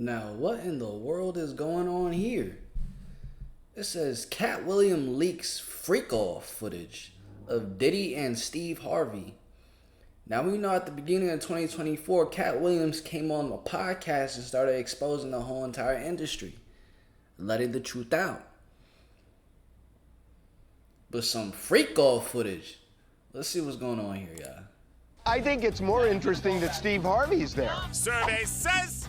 Now, what in the world is going on here? It says Katt Williams leaks FreakOff footage of Diddy and Steve Harvey. Now, we know at the beginning of 2024, Katt Williams came on a podcast and started exposing the whole entire industry, letting the truth out. But some FreakOff footage. Let's see what's going on here, y'all. I think it's more interesting that Steve Harvey's there. Survey says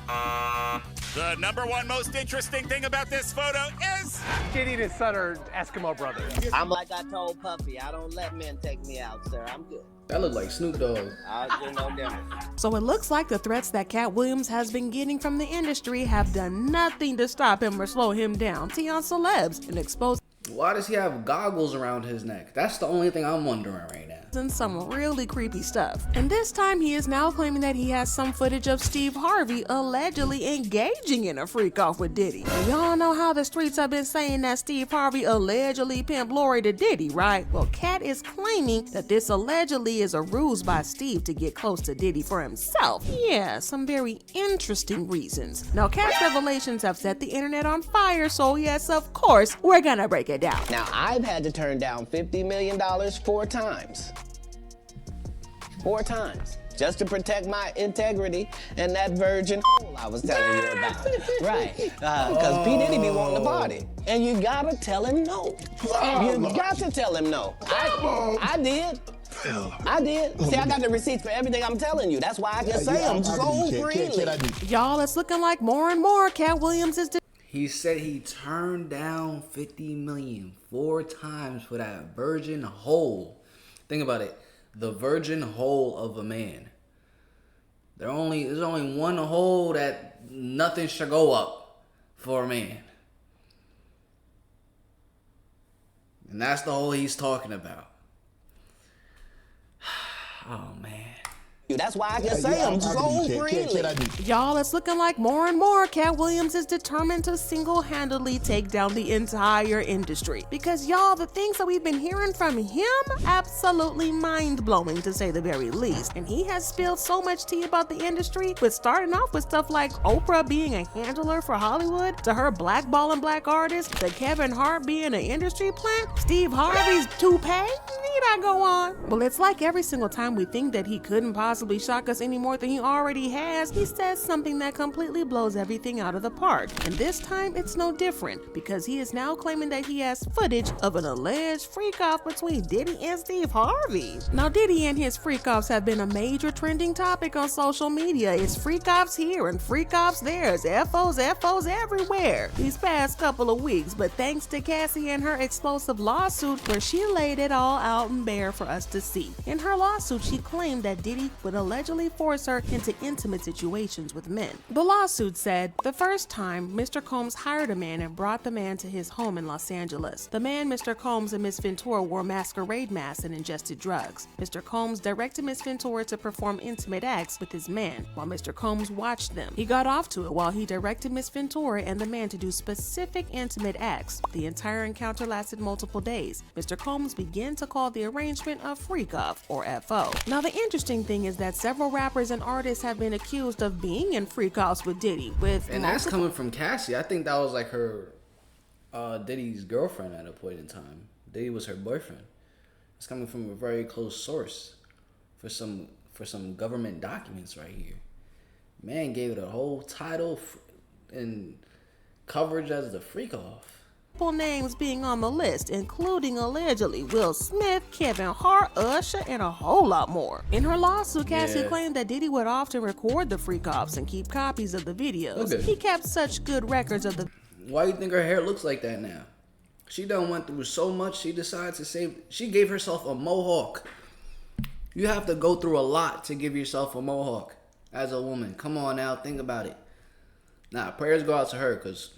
the #1 most interesting thing about this photo is Diddy and his son are Eskimo brothers. I'm like I told Puffy, I don't let men take me out, sir. I'm good. That looked like Snoop Dogg. I'll do no different. So it looks like the threats that Katt Williams has been getting from the industry have done nothing to stop him or slow him down. See on celebs and expose. Why does he have goggles around his neck? That's the only thing I'm wondering right now. And some really creepy stuff. And this time he is now claiming that he has some footage of Steve Harvey allegedly engaging in a freak off with Diddy. And y'all know how the streets have been saying that Steve Harvey allegedly pimped Lori to Diddy, right? Well, Katt is claiming that this allegedly is a ruse by Steve to get close to Diddy for himself. Yeah, some very interesting reasons. Now, Katt's revelations have set the internet on fire, so yes, of course, we're gonna break it down. Now, I've had to turn down $50 million 4 times. 4 times. Just to protect my integrity and that virgin hole I was telling you about. Right. Because P. Diddy be wanting to party. And you gotta tell him no. You got to tell him no. I did. I did. See, I got the receipts for everything I'm telling you. That's why I can say them so freely. Y'all, it's looking like more and more Katt Williams is... He said he turned down $50 million 4 times for that virgin hole. Think about it. The virgin hole of a man. There's only one hole that nothing should go up for a man. And that's the hole he's talking about. Oh, man. That's why I can say them so freely. Y'all, it's looking like more and more Katt Williams is determined to single-handedly take down the entire industry. Because y'all, the things that we've been hearing from him, absolutely mind-blowing to say the very least. And he has spilled so much tea about the industry, with starting off with stuff like Oprah being a handler for Hollywood, to her blackballing black artists, to Kevin Hart being an industry plant, Steve Harvey's toupee. Need I go on? Well, it's like every single time we think that he couldn't possibly shock us any more than he already has, he says something that completely blows everything out of the park. And this time it's no different, because he is now claiming that he has footage of an alleged freak-off between Diddy and Steve Harvey. Now, Diddy and his freak-offs have been a major trending topic on social media. It's freak-offs here and freak-offs there. It's FOs everywhere these past couple of weeks, but thanks to Cassie and her explosive lawsuit, where she laid it all out and bare for us to see. In her lawsuit, she claimed that Diddy would allegedly force her into intimate situations with men. The lawsuit said, the first time, Mr. Combs hired a man and brought the man to his home in Los Angeles. The man, Mr. Combs, and Miss Ventura wore masquerade masks and ingested drugs. Mr. Combs directed Miss Ventura to perform intimate acts with his man, while Mr. Combs watched them. He got off to it while he directed Miss Ventura and the man to do specific intimate acts. The entire encounter lasted multiple days. Mr. Combs began to call the arrangement a freak-off, or FO. Now, the interesting thing is that several rappers and artists have been accused of being in freak-offs with Diddy. And that's coming from Cassie. I think that was like her, Diddy's girlfriend at a point in time. Diddy was her boyfriend. It's coming from a very close source for some government documents right here. Man gave it a whole title and coverage as the freak-off. Names being on the list, including allegedly Will Smith, Kevin Hart, Usher, and a whole lot more. In her lawsuit, Cassie claimed that Diddy would often record the freak-offs and keep copies of the videos. Okay. He kept such good records of the... Why do you think her hair looks like that now? She done went through so much, she decided to save... She gave herself a mohawk. You have to go through a lot to give yourself a mohawk as a woman. Come on now, think about it. Nah, prayers go out to her, because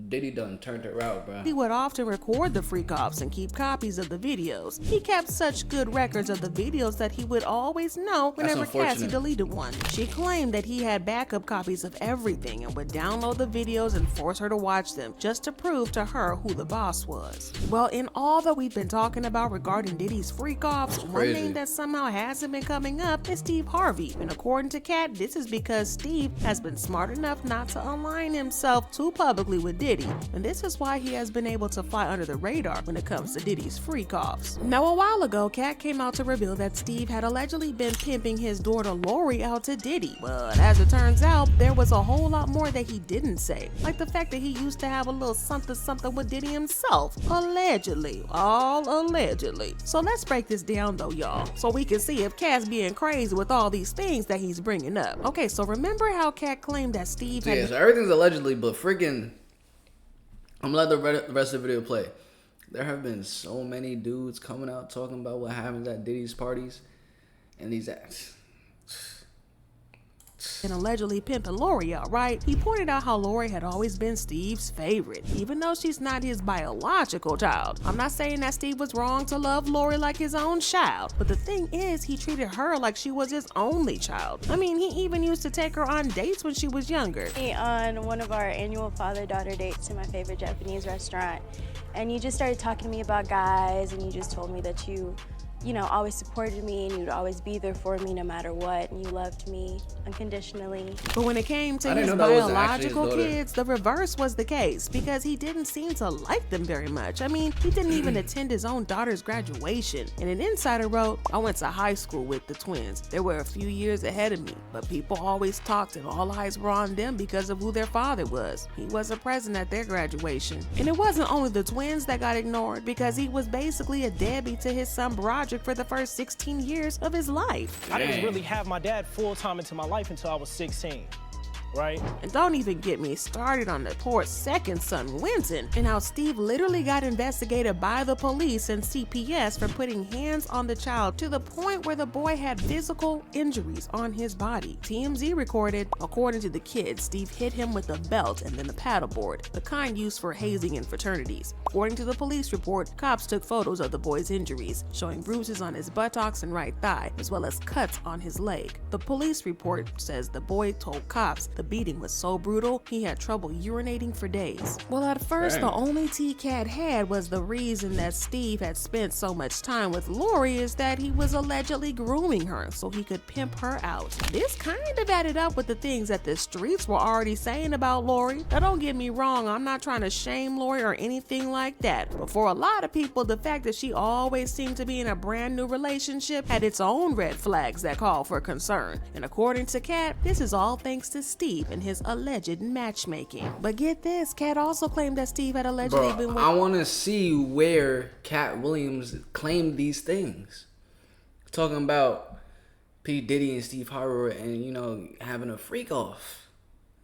Diddy done turned her out, bro. He would often record the freak-offs and keep copies of the videos. He kept such good records of the videos that he would always know whenever Cassie deleted one. She claimed that he had backup copies of everything and would download the videos and force her to watch them just to prove to her who the boss was. Well, in all that we've been talking about regarding Diddy's freak-offs, one name that somehow hasn't been coming up is Steve Harvey. And according to Katt, this is because Steve has been smart enough not to align himself too publicly with Diddy, and this is why he has been able to fly under the radar when it comes to Diddy's freak-offs. Now, a while ago, Katt came out to reveal that Steve had allegedly been pimping his daughter Lori out to Diddy, but as it turns out, there was a whole lot more that he didn't say, like the fact that he used to have a little something with Diddy himself, allegedly, all allegedly. So let's break this down though, y'all, so we can see if Katt's being crazy with all these things that he's bringing up. Okay, so remember how Katt claimed that Steve had... Yeah, so everything's allegedly, but freaking... I'm gonna let the rest of the video play. There have been so many dudes coming out talking about what happens at Diddy's parties and these acts. And allegedly pimping Lori out, right? He pointed out how Lori had always been Steve's favorite, even though she's not his biological child. I'm not saying that Steve was wrong to love Lori like his own child, but the thing is, he treated her like she was his only child. I mean, he even used to take her on dates when she was younger. On one of our annual father-daughter dates to my favorite Japanese restaurant, and you just started talking to me about guys, and you just told me that you always supported me and you'd always be there for me no matter what, and you loved me unconditionally. But when it came to his biological kids, the reverse was the case, because he didn't seem to like them very much. I mean, he didn't even attend his own daughter's graduation. And an insider wrote, "I went to high school with the twins. They were a few years ahead of me, but people always talked and all eyes were on them because of who their father was. He wasn't present at their graduation." And it wasn't only the twins that got ignored, because he was basically a deadbeat to his son Broderick for the first 16 years of his life. I didn't really have my dad full-time into my life until I was 16. Right? And don't even get me started on the poor second son, Winton, and how Steve literally got investigated by the police and CPS for putting hands on the child to the point where the boy had physical injuries on his body. TMZ recorded, according to the kid, Steve hit him with a belt and then a paddleboard, the kind used for hazing in fraternities. According to the police report, cops took photos of the boy's injuries, showing bruises on his buttocks and right thigh, as well as cuts on his leg. The police report says the boy told cops the beating was so brutal, he had trouble urinating for days. Well, at first, the only tea Katt had was the reason that Steve had spent so much time with Lori is that he was allegedly grooming her so he could pimp her out. This kind of added up with the things that the streets were already saying about Lori. Now, don't get me wrong, I'm not trying to shame Lori or anything like that, but for a lot of people, the fact that she always seemed to be in a brand new relationship had its own red flags that call for concern. And according to Katt, this is all thanks to Steve and his alleged matchmaking. But get this, Katt also claimed that Steve had allegedly been... I want to see where Katt Williams claimed these things. Talking about P. Diddy and Steve Harvey and, having a freak-off.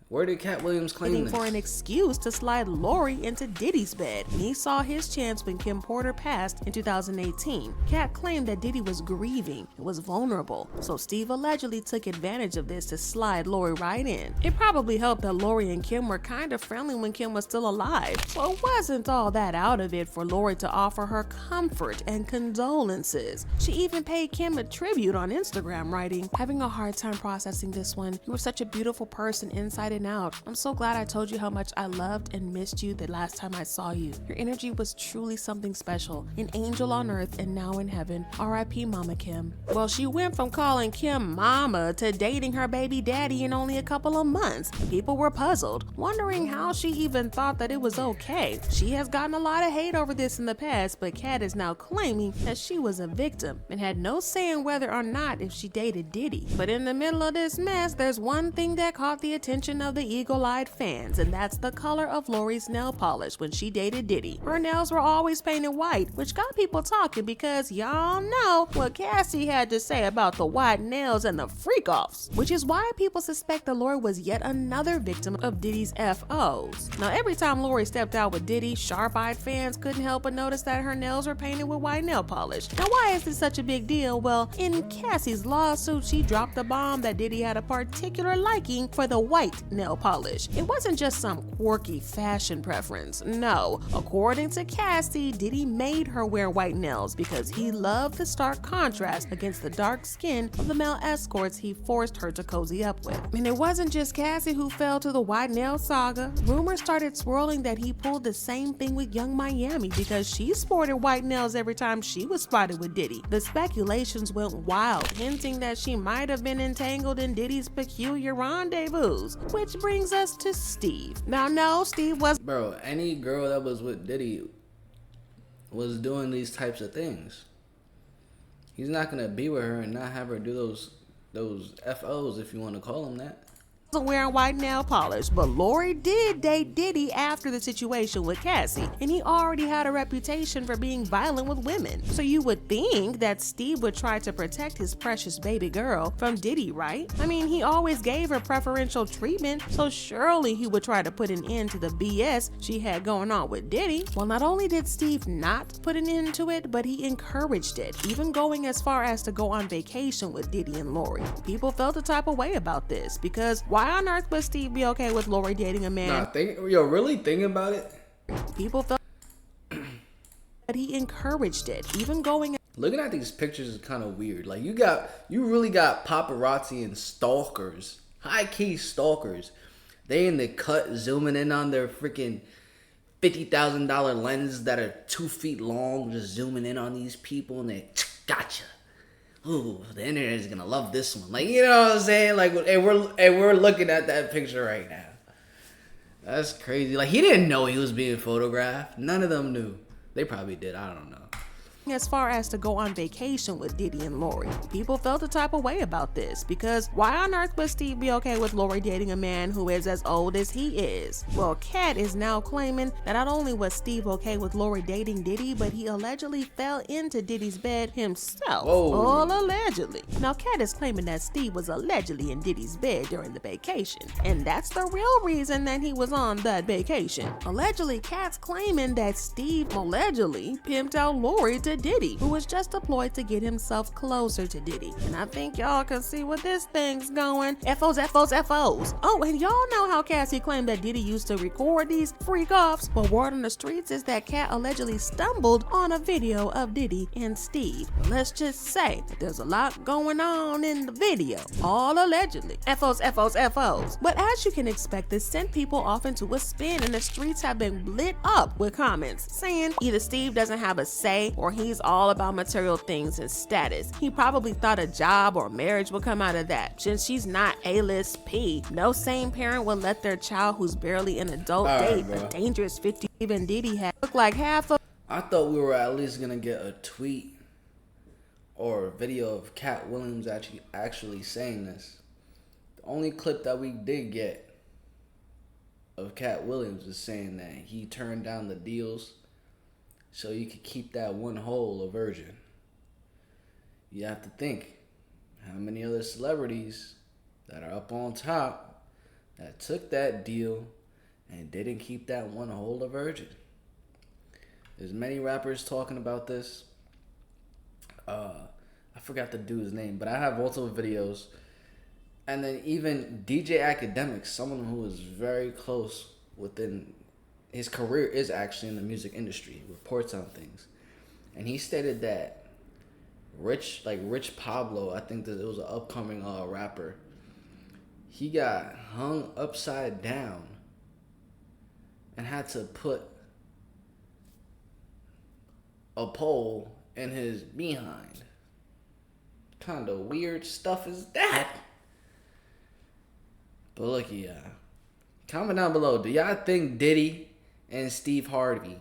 Where did Katt Williams claim this? For an excuse to slide Lori into Diddy's bed. He saw his chance when Kim Porter passed in 2018. Katt claimed that Diddy was grieving and was vulnerable, so Steve allegedly took advantage of this to slide Lori right in. It probably helped that Lori and Kim were kind of friendly when Kim was still alive, so it wasn't all that out of it for Lori to offer her comfort and condolences. She even paid Kim a tribute on Instagram, writing, "Having a hard time processing this one. You were such a beautiful person inside and out. I'm so glad I told you how much I loved and missed you the last time I saw you. Your energy was truly something special. An angel on earth and now in heaven. R.I.P. Mama Kim." Well, she went from calling Kim mama to dating her baby daddy in only a couple of months. People were puzzled, wondering how she even thought that it was okay. She has gotten a lot of hate over this in the past, but Katt is now claiming that she was a victim and had no say in whether or not if she dated Diddy. But in the middle of this mess, there's one thing that caught the attention of the eagle-eyed fans, and that's the color of Lori's nail polish when she dated Diddy. Her nails were always painted white, which got people talking because y'all know what Cassie had to say about the white nails and the freak-offs, which is why people suspect that Lori was yet another victim of Diddy's FOs. Now, every time Lori stepped out with Diddy, sharp-eyed fans couldn't help but notice that her nails were painted with white nail polish. Now, why is this such a big deal? Well, in Cassie's lawsuit, she dropped the bomb that Diddy had a particular liking for the white nail polish. It wasn't just some quirky fashion preference. No, according to Cassie, Diddy made her wear white nails because he loved the stark contrast against the dark skin of the male escorts he forced her to cozy up with. And it wasn't just Cassie who fell to the white nail saga. Rumors started swirling that he pulled the same thing with Young Miami because she sported white nails every time she was spotted with Diddy. The speculations went wild, hinting that she might have been entangled in Diddy's peculiar rendezvous, which brings us to Steve. Now, no, Steve was— Bro, any girl that was with Diddy was doing these types of things. He's not gonna be with her and not have her do those FOs, if you want to call them that. Wearing white nail polish, but Lori did date Diddy after the situation with Cassie, and he already had a reputation for being violent with women. So you would think that Steve would try to protect his precious baby girl from Diddy, right? I mean, he always gave her preferential treatment, so surely he would try to put an end to the BS she had going on with Diddy. Well, not only did Steve not put an end to it, but he encouraged it, even going as far as to go on vacation with Diddy and Lori. People felt the type of way about this because why on earth would Steve be okay with Lori dating a man? Really thinking about it? People felt that he encouraged it, even going— Looking at these pictures is kind of weird. Like, you really got paparazzi and stalkers, high-key stalkers. They in the cut zooming in on their freaking $50,000 lenses that are 2 feet long, just zooming in on these people, and they gotcha. Ooh, the internet is gonna love this one. Like, you know what I'm saying? Like, and we're looking at that picture right now. That's crazy. Like, he didn't know he was being photographed. None of them knew. They probably did. I don't know. as far as to go on vacation with Diddy and Lori. People felt the type of way about this because why on earth would Steve be okay with Lori dating a man who is as old as he is? Well, Katt is now claiming that not only was Steve okay with Lori dating Diddy, but he allegedly fell into Diddy's bed himself. Whoa. All allegedly. Now, Katt is claiming that Steve was allegedly in Diddy's bed during the vacation, and that's the real reason that he was on that vacation. Allegedly, Katt's claiming that Steve allegedly pimped out Lori to Diddy, who was just deployed to get himself closer to Diddy. And I think y'all can see where this thing's going. FOs, FOs, FOs. Oh, and y'all know how Cassie claimed that Diddy used to record these freak-offs? Well, word on the streets is that Katt allegedly stumbled on a video of Diddy and Steve. Let's just say that there's a lot going on in the video, all allegedly. FOs, FOs, FOs. But as you can expect, this sent people off into a spin, and the streets have been lit up with comments saying either Steve doesn't have a say or he's all about material things and status. He probably thought a job or marriage would come out of that. Since she's not A-list P, no sane parent would let their child who's barely an adult date a dangerous 50. Even Diddy had looked like half of— I thought we were at least gonna get a tweet or a video of Katt Williams actually saying this. The only clip that we did get of Katt Williams is saying that he turned down the deals so you could keep that one hole a virgin. You have to think how many other celebrities that are up on top that took that deal and didn't keep that one hole a virgin. There's many rappers talking about this. I forgot the dude's name, but I have multiple videos. And then even DJ Academics, someone who is very close within his career, is actually in the music industry, reports on things. And he stated that Rich Pablo, I think that it was an upcoming rapper, he got hung upside down and had to put a pole in his behind. Kind of weird stuff is that? But look, yeah. Comment down below. Do y'all think Diddy and Steve Harvey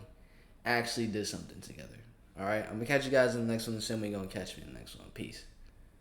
actually did something together? Alright, I'm going to catch you guys in the next one. The same way you're going to catch me in the next one. Peace.